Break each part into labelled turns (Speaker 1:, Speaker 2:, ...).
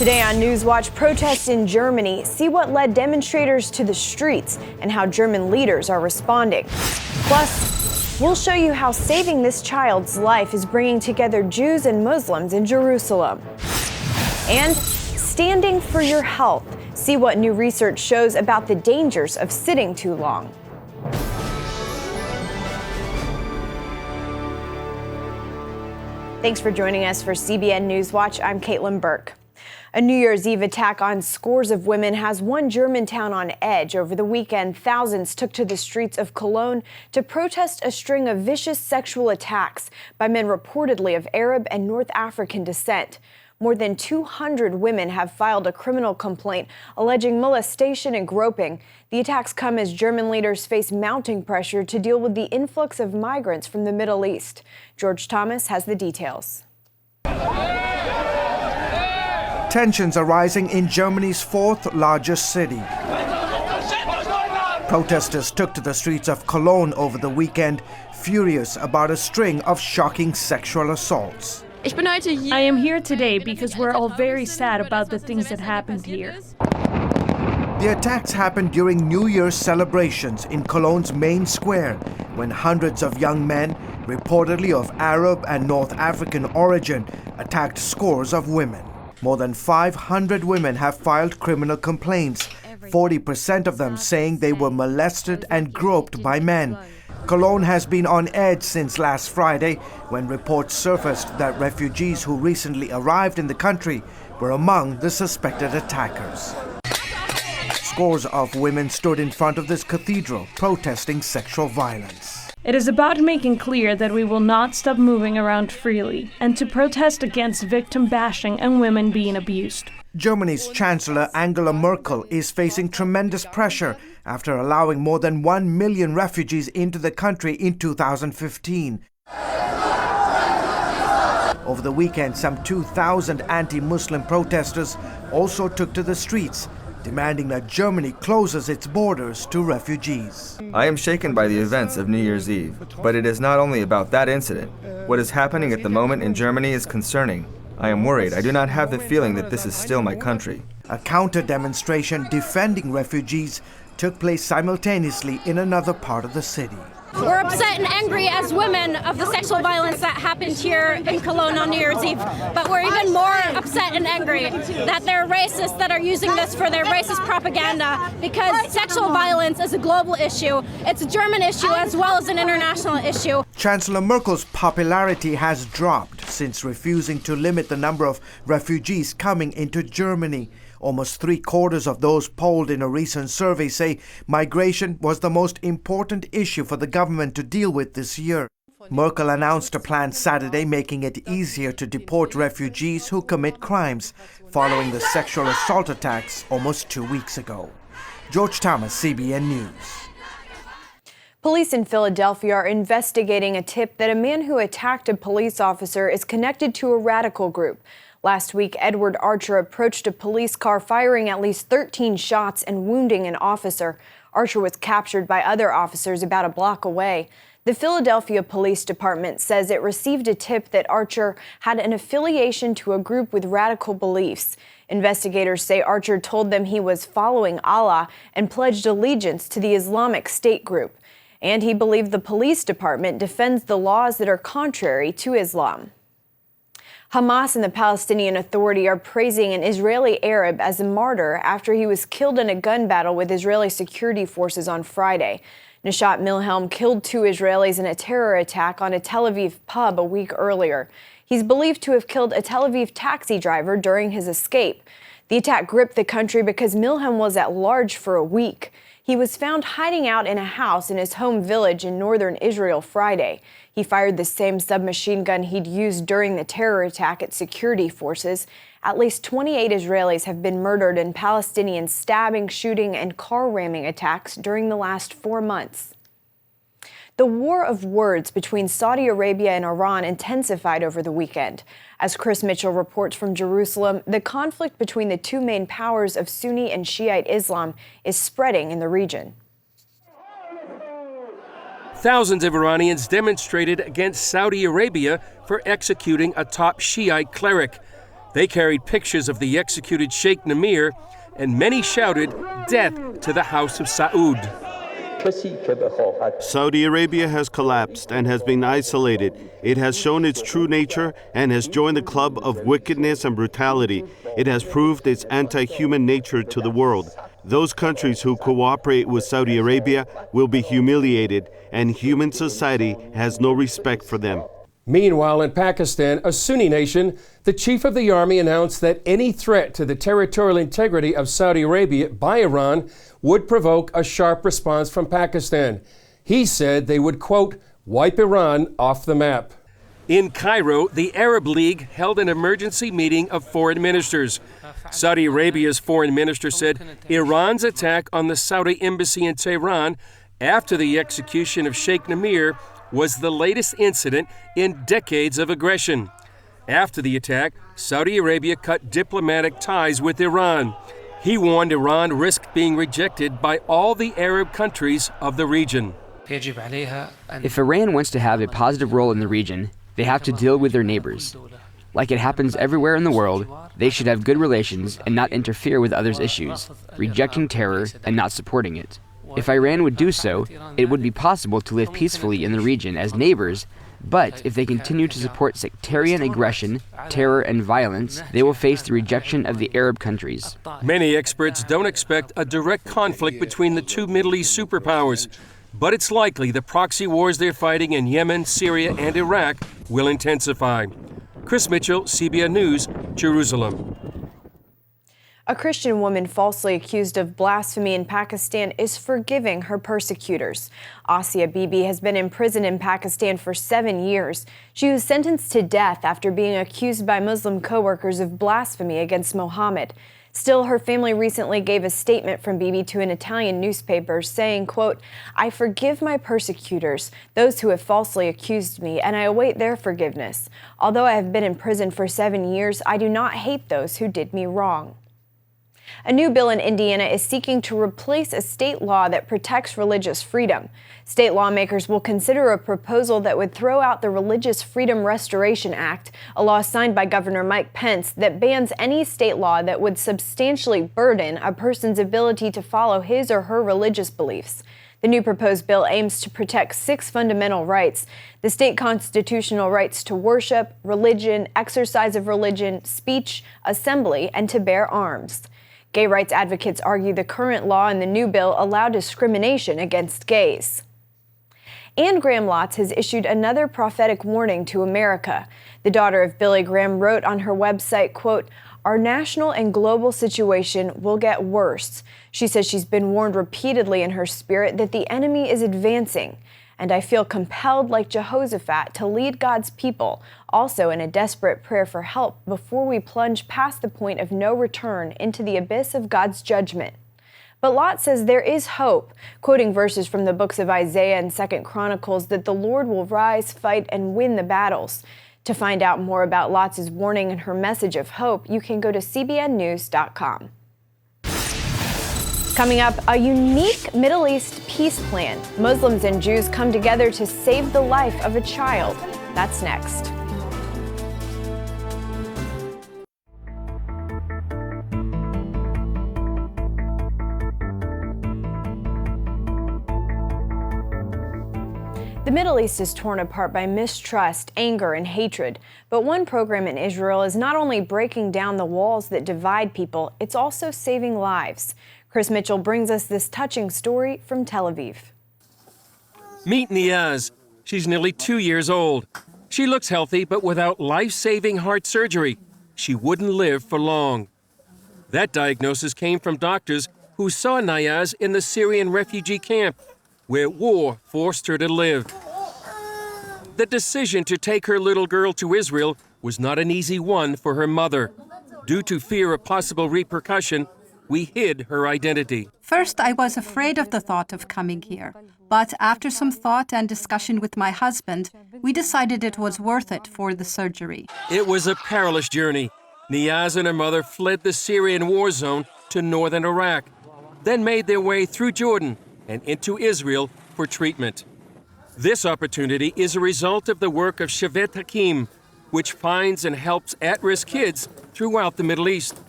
Speaker 1: Today on NewsWatch, protests in Germany. See what led demonstrators to the streets and how German leaders are responding. Plus, we'll show you how saving this child's life is bringing together Jews and Muslims in Jerusalem. And standing for your health. See what new research shows about the dangers of sitting too long. Thanks for joining us for CBN NewsWatch. I'm Caitlin Burke. A New Year's Eve attack on scores of women has one German town on edge. Over the weekend, thousands took to the streets of Cologne to protest a string of vicious sexual attacks by men reportedly of Arab and North African descent. More than 200 women have filed a criminal complaint alleging molestation and groping. The attacks come as German leaders face mounting pressure to deal with the influx of migrants from the Middle East. George Thomas has the details.
Speaker 2: Tensions are rising in Germany's fourth largest city. Protesters took to the streets of Cologne over the weekend, furious about a string of shocking sexual assaults.
Speaker 3: I am here today because we're all very sad about the things that happened here.
Speaker 2: The attacks happened during New Year's celebrations in Cologne's main square, when hundreds of young men, reportedly of Arab and North African origin, attacked scores of women. More than 500 women have filed criminal complaints, 40% of them saying they were molested and groped by men. Cologne has been on edge since last Friday, when reports surfaced that refugees who recently arrived in the country were among the suspected attackers. Scores of women stood in front of this cathedral protesting sexual violence.
Speaker 3: It is about making clear that we will not stop moving around freely and to protest against victim bashing and women being abused.
Speaker 2: Germany's Chancellor Angela Merkel is facing tremendous pressure after allowing more than 1 million refugees into the country in 2015. Over the weekend, some 2,000 anti-Muslim protesters also took to the streets, demanding that Germany closes its borders to refugees.
Speaker 4: I am shaken by the events of New Year's Eve, but it is not only about that incident. What is happening at the moment in Germany is concerning. I am worried. I do not have the feeling that this is still my country.
Speaker 2: A counter-demonstration defending refugees took place simultaneously in another part of the city.
Speaker 5: We're upset and angry as women of the sexual violence that happened here in Cologne on New Year's Eve. But we're even more upset and angry that there are racists that are using this for their racist propaganda, because sexual violence is a global issue. It's a German issue as well as an international issue.
Speaker 2: Chancellor Merkel's popularity has dropped since refusing to limit the number of refugees coming into Germany. Almost 3/4 of those polled in a recent survey say migration was the most important issue for the government to deal with this year. Merkel announced a plan Saturday making it easier to deport refugees who commit crimes, following the sexual assault attacks almost 2 weeks ago. George Thomas, CBN News.
Speaker 1: Police in Philadelphia are investigating a tip that a man who attacked a police officer is connected to a radical group. Last week, Edward Archer approached a police car firing at least 13 shots and wounding an officer. Archer was captured by other officers about a block away. The Philadelphia Police Department says it received a tip that Archer had an affiliation to a group with radical beliefs. Investigators say Archer told them he was following Allah and pledged allegiance to the Islamic State group. And he believed the police department defends the laws that are contrary to Islam. Hamas and the Palestinian Authority are praising an Israeli Arab as a martyr after he was killed in a gun battle with Israeli security forces on Friday. Nishat Milhelm killed 2 Israelis in a terror attack on a Tel Aviv pub a week earlier. He's believed to have killed a Tel Aviv taxi driver during his escape. The attack gripped the country because Milhelm was at large for a week. He was found hiding out in a house in his home village in northern Israel Friday. He fired the same submachine gun he'd used during the terror attack at security forces. At least 28 Israelis have been murdered in Palestinian stabbing, shooting, and car ramming attacks during the last 4 months. The war of words between Saudi Arabia and Iran intensified over the weekend. As Chris Mitchell reports from Jerusalem, the conflict between the two main powers of Sunni and Shiite Islam is spreading in the region.
Speaker 6: Thousands of Iranians demonstrated against Saudi Arabia for executing a top Shiite cleric. They carried pictures of the executed Sheikh Namir, and many shouted, "Death to the House of Saud."
Speaker 7: Saudi Arabia has collapsed and has been isolated. It has shown its true nature and has joined the club of wickedness and brutality. It has proved its anti-human nature to the world. Those countries who cooperate with Saudi Arabia will be humiliated, and human society has no respect for them.
Speaker 6: Meanwhile, in Pakistan, a Sunni nation, the chief of the army announced that any threat to the territorial integrity of Saudi Arabia by Iran would provoke a sharp response from Pakistan. He said they would, quote, wipe Iran off the map. In Cairo, the Arab League held an emergency meeting of foreign ministers. Saudi Arabia's foreign minister said Iran's attack on the Saudi embassy in Tehran after the execution of Sheikh Namir was the latest incident in decades of aggression. After the attack, Saudi Arabia cut diplomatic ties with Iran. He warned Iran risked being rejected by all the Arab countries of the region.
Speaker 8: If Iran wants to have a positive role in the region, they have to deal with their neighbors. Like it happens everywhere in the world, they should have good relations and not interfere with others' issues, rejecting terror and not supporting it. If Iran would do so, it would be possible to live peacefully in the region as neighbors, but if they continue to support sectarian aggression, terror, and violence, they will face the rejection of the Arab countries.
Speaker 6: Many experts don't expect a direct conflict between the two Middle East superpowers, but it's likely the proxy wars they're fighting in Yemen, Syria, and Iraq will intensify. Chris Mitchell, CBN News, Jerusalem.
Speaker 1: A Christian woman falsely accused of blasphemy in Pakistan is forgiving her persecutors. Asia Bibi has been imprisoned in Pakistan for 7 years. She was sentenced to death after being accused by Muslim co-workers of blasphemy against Muhammad. Still, her family recently gave a statement from Bibi to an Italian newspaper saying, quote, "I forgive my persecutors, those who have falsely accused me, and I await their forgiveness. Although I have been in prison for 7 years, I do not hate those who did me wrong." A new bill in Indiana is seeking to replace a state law that protects religious freedom. State lawmakers will consider a proposal that would throw out the Religious Freedom Restoration Act, a law signed by Governor Mike Pence that bans any state law that would substantially burden a person's ability to follow his or her religious beliefs. The new proposed bill aims to protect 6 fundamental rights: the state constitutional rights to worship, religion, exercise of religion, speech, assembly, and to bear arms. Gay rights advocates argue the current law in the new bill allow discrimination against gays. Anne Graham Lotz has issued another prophetic warning to America. The daughter of Billy Graham wrote on her website, quote, "Our national and global situation will get worse." She says she's been warned repeatedly in her spirit that the enemy is advancing. "And I feel compelled, like Jehoshaphat, to lead God's people, also in a desperate prayer for help before we plunge past the point of no return into the abyss of God's judgment." But Lot says there is hope, quoting verses from the books of Isaiah and 2 Chronicles that the Lord will rise, fight, and win the battles. To find out more about Lotz's warning and her message of hope, you can go to cbnnews.com. Coming up, a unique Middle East peace plan. Muslims and Jews come together to save the life of a child. That's next. The Middle East is torn apart by mistrust, anger, and hatred. But one program in Israel is not only breaking down the walls that divide people, it's also saving lives. Chris Mitchell brings us this touching story from Tel Aviv.
Speaker 6: Meet Niaz. She's nearly 2 years old. She looks healthy, but without life-saving heart surgery, she wouldn't live for long. That diagnosis came from doctors who saw Niaz in the Syrian refugee camp, where war forced her to live. The decision to take her little girl to Israel was not an easy one for her mother. Due to fear of possible repercussion, we hid her identity.
Speaker 9: First, I was afraid of the thought of coming here. But after some thought and discussion with my husband, we decided it was worth it for the surgery.
Speaker 6: It was a perilous journey. Niaz and her mother fled the Syrian war zone to northern Iraq, then made their way through Jordan and into Israel for treatment. This opportunity is a result of the work of Shavet Hakim, which finds and helps at-risk kids throughout the Middle East.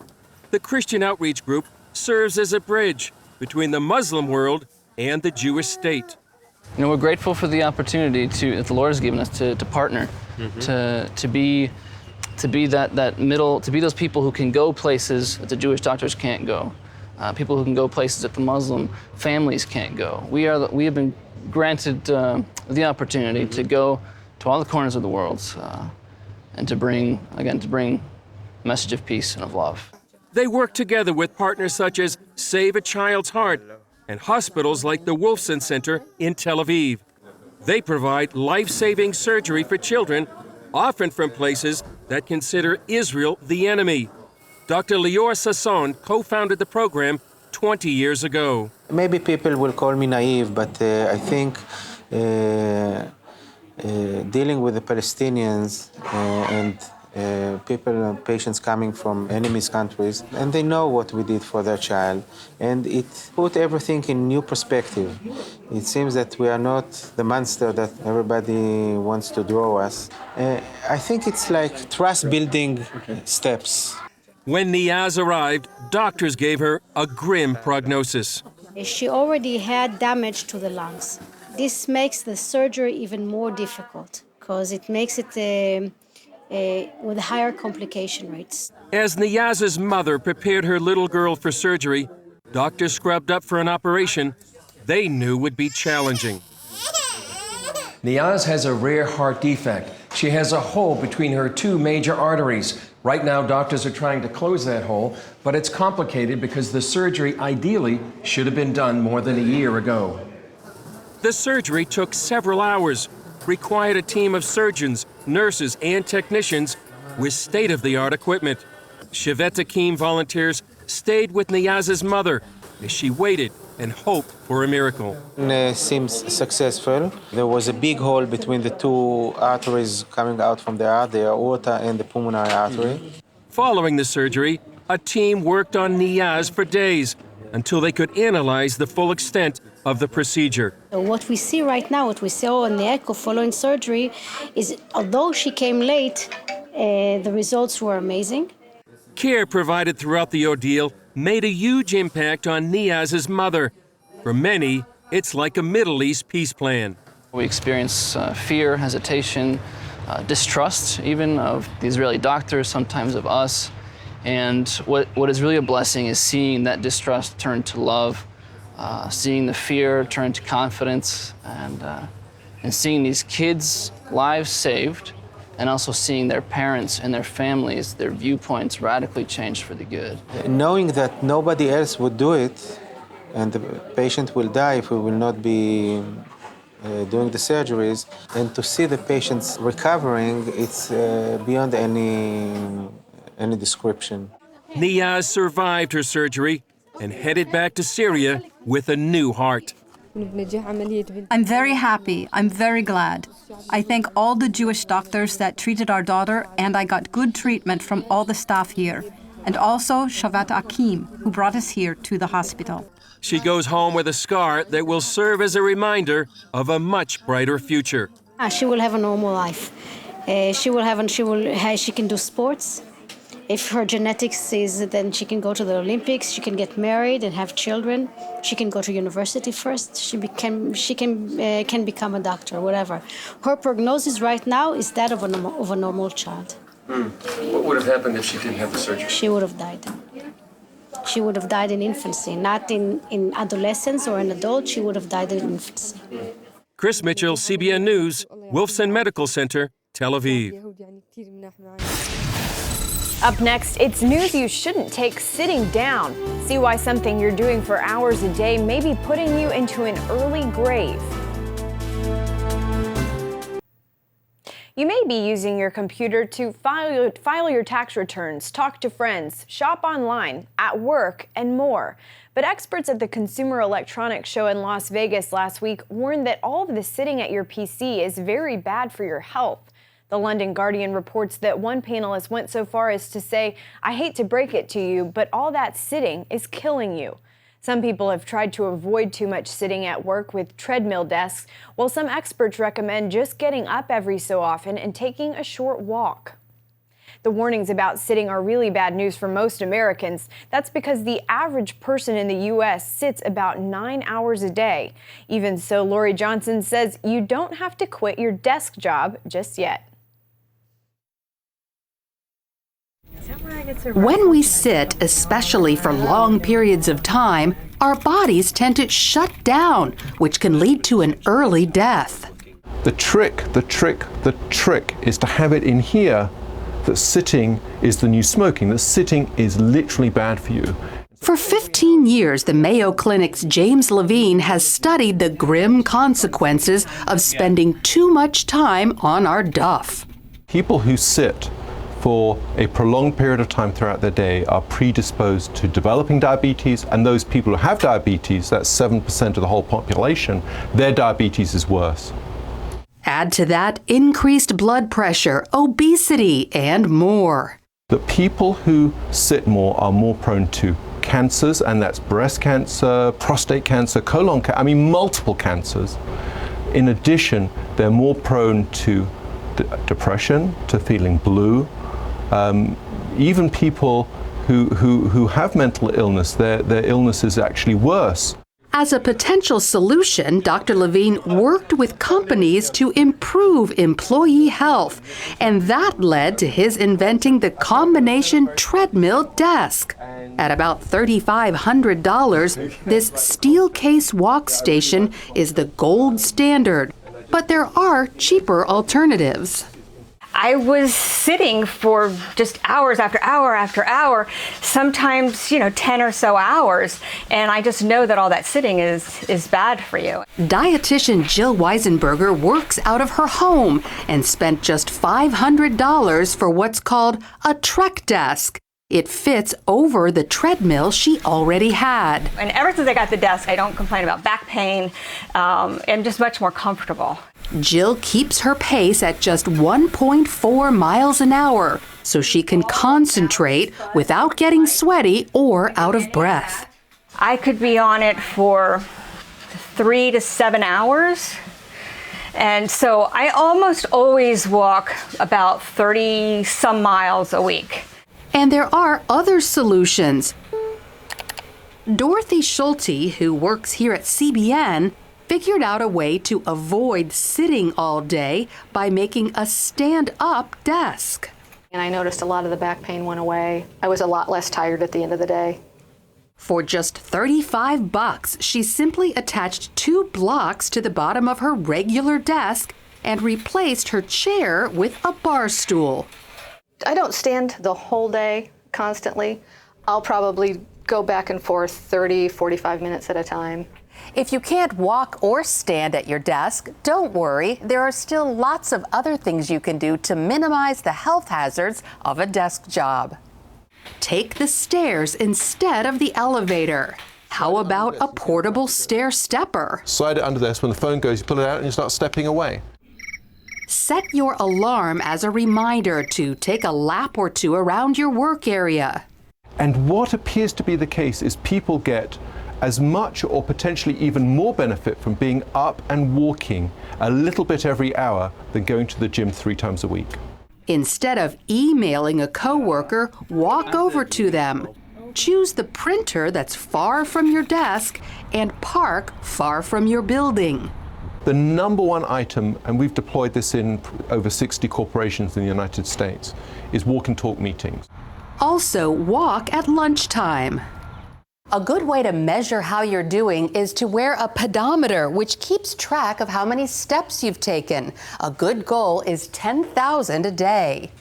Speaker 6: The Christian outreach group serves as a bridge between the Muslim world and the Jewish state.
Speaker 10: You know, we're grateful for the opportunity that the Lord has given us to partner, to be that middle, to be those people who can go places that the Jewish doctors can't go, people who can go places that the Muslim families can't go. We have been granted the opportunity to go to all the corners of the world and to bring a message of peace and of love.
Speaker 6: They work together with partners such as Save a Child's Heart and hospitals like the Wolfson Center in Tel Aviv. They provide life-saving surgery for children, often from places that consider Israel the enemy. Dr. Lior Sasson co-founded the program 20 years ago.
Speaker 11: Maybe people will call me naive, but I think dealing with the Palestinians and patients coming from enemy's countries, and they know what we did for their child, and it put everything in new perspective. It seems that we are not the monster that everybody wants to draw us. I think it's like trust-building steps.
Speaker 6: When Niaz arrived, doctors gave her a grim prognosis.
Speaker 12: She already had damage to the lungs. This makes the surgery even more difficult because it makes it with higher complication rates.
Speaker 6: As Niaz's mother prepared her little girl for surgery, doctors scrubbed up for an operation they knew would be challenging. Niaz has a rare heart defect. She has a hole between her two major arteries. Right now, doctors are trying to close that hole, but it's complicated because the surgery ideally should have been done more than a year ago. The surgery took several hours, required a team of surgeons, nurses, and technicians with state-of-the-art equipment. Shevet Akim volunteers stayed with Niaz's mother as she waited and hoped for a miracle.
Speaker 11: It seems successful. There was a big hole between the two arteries coming out from the heart, the aorta and the pulmonary artery.
Speaker 6: Following the surgery, a team worked on Niaz for days until they could analyze the full extent of the procedure.
Speaker 12: What we see right now, what we saw in the echo following surgery, is although she came late, the results were amazing.
Speaker 6: Care provided throughout the ordeal made a huge impact on Niaz's mother. For many, it's like a Middle East peace plan.
Speaker 10: We experience fear, hesitation, distrust even of the Israeli doctors, sometimes of us. And what is really a blessing is seeing that distrust turn to love, seeing the fear turn to confidence, and seeing these kids' lives saved, and also seeing their parents and their families, their viewpoints radically changed for the good.
Speaker 11: Knowing that nobody else would do it, and the patient will die if we will not be doing the surgeries, and to see the patients recovering, it's beyond any description.
Speaker 6: Niaz survived her surgery and headed back to Syria with a new heart.
Speaker 9: I'm very happy. I'm very glad. I thank all the Jewish doctors that treated our daughter, and I got good treatment from all the staff here. And also Shevet Akim, who brought us here to the hospital.
Speaker 6: She goes home with a scar that will serve as a reminder of a much brighter future.
Speaker 12: She will have a normal life. She can do sports. If her genetics is, then she can go to the Olympics, she can get married and have children. She can go to university first. She can become a doctor, whatever. Her prognosis right now is that of a normal child.
Speaker 6: What would have happened if she didn't have the surgery?
Speaker 12: She would have died. She would have died in infancy, not in adolescence or an adult. She would have died in infancy.
Speaker 6: Chris Mitchell, CBN News, Wolfson Medical Center, Tel Aviv.
Speaker 1: Up next, it's news you shouldn't take sitting down. See why something you're doing for hours a day may be putting you into an early grave. You may be using your computer to file your tax returns, talk to friends, shop online, at work, and more. But experts at the Consumer Electronics Show in Las Vegas last week warned that all of the sitting at your PC is very bad for your health. The London Guardian reports that one panelist went so far as to say, "I hate to break it to you, but all that sitting is killing you." Some people have tried to avoid too much sitting at work with treadmill desks, while some experts recommend just getting up every so often and taking a short walk. The warnings about sitting are really bad news for most Americans. That's because the average person in the U.S. sits about 9 hours a day. Even so, Lori Johnson says you don't have to quit your desk job just yet.
Speaker 13: When we sit, especially for long periods of time, our bodies tend to shut down, which can lead to an early death.
Speaker 14: The trick is to have it in here that sitting is the new smoking, that sitting is literally bad for you.
Speaker 13: For 15 years, the Mayo Clinic's James Levine has studied the grim consequences of spending too much time on our duff.
Speaker 14: People who sit for a prolonged period of time throughout their day are predisposed to developing diabetes, and those people who have diabetes, that's 7% of the whole population, their diabetes is worse.
Speaker 13: Add to that increased blood pressure, obesity, and more.
Speaker 14: The people who sit more are more prone to cancers, and that's breast cancer, prostate cancer, colon cancer, multiple cancers. In addition, they're more prone to depression, to feeling blue. Even people who have mental illness, their illness is actually worse.
Speaker 13: As a potential solution, Dr. Levine worked with companies to improve employee health, and that led to his inventing the combination treadmill desk. At about $3,500, this steel case walk station is the gold standard, but there are cheaper alternatives.
Speaker 15: I was sitting for just hours after hour after hour, sometimes, 10 or so hours, and I just know that all that sitting is bad for you.
Speaker 13: Dietitian Jill Weisenberger works out of her home and spent just $500 for what's called a Trek desk. It fits over the treadmill she already had.
Speaker 15: And ever since I got the desk, I don't complain about back pain. I'm just much more comfortable.
Speaker 13: Jill keeps her pace at just 1.4 miles an hour so she can concentrate without getting sweaty or out of breath.
Speaker 15: I could be on it for 3 to 7 hours. And so I almost always walk about 30 some miles a week.
Speaker 13: And there are other solutions. Dorothy Schulte, who works here at CBN, figured out a way to avoid sitting all day by making a stand-up desk.
Speaker 16: And I noticed a lot of the back pain went away. I was a lot less tired at the end of the day.
Speaker 13: For just $35, she simply attached 2 blocks to the bottom of her regular desk and replaced her chair with a bar stool.
Speaker 16: I don't stand the whole day constantly. I'll probably go back and forth 30, 45 minutes at a time.
Speaker 13: If you can't walk or stand at your desk, don't worry. There are still lots of other things you can do to minimize the health hazards of a desk job. Take the stairs instead of the elevator. How about a portable stair stepper?
Speaker 14: Slide it under there so when the phone goes, you pull it out and you start stepping away.
Speaker 13: Set your alarm as a reminder to take a lap or 2 around your work area.
Speaker 14: And what appears to be the case is people get as much or potentially even more benefit from being up and walking a little bit every hour than going to the gym 3 times a week.
Speaker 13: Instead of emailing a coworker, walk over to them. Choose the printer that's far from your desk and park far from your building.
Speaker 14: The number one item, and we've deployed this in over 60 corporations in the United States, is walk and talk meetings.
Speaker 13: Also, walk at lunchtime. A good way to measure how you're doing is to wear a pedometer, which keeps track of how many steps you've taken. A good goal is 10,000 a day.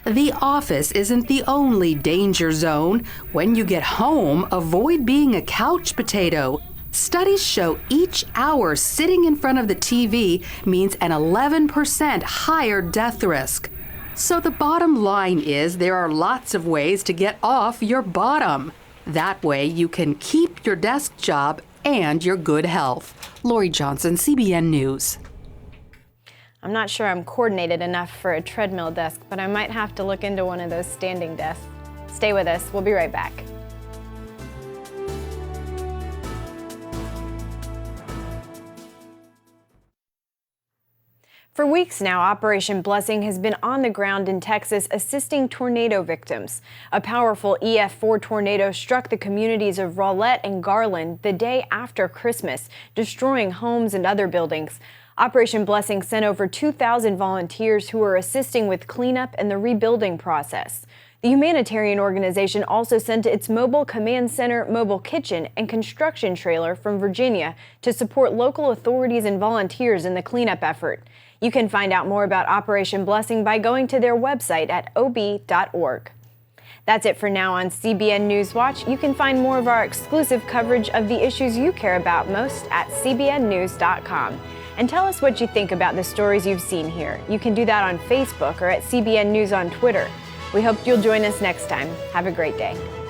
Speaker 13: The office isn't the only danger zone. When you get home, avoid being a couch potato. Studies show each hour sitting in front of the TV means an 11% higher death risk. So the bottom line is there are lots of ways to get off your bottom. That way you can keep your desk job and your good health. Lori Johnson, CBN News.
Speaker 1: I'm not sure I'm coordinated enough for a treadmill desk, but I might have to look into one of those standing desks. Stay with us. We'll be right back. For weeks now, Operation Blessing has been on the ground in Texas assisting tornado victims. A powerful EF4 tornado struck the communities of Rowlett and Garland the day after Christmas, destroying homes and other buildings. Operation Blessing sent over 2,000 volunteers who are assisting with cleanup and the rebuilding process. The humanitarian organization also sent its mobile command center, mobile kitchen, and construction trailer from Virginia to support local authorities and volunteers in the cleanup effort. You can find out more about Operation Blessing by going to their website at ob.org. That's it for now on CBN NewsWatch. You can find more of our exclusive coverage of the issues you care about most at cbnnews.com. And tell us what you think about the stories you've seen here. You can do that on Facebook or at CBN News on Twitter. We hope you'll join us next time. Have a great day.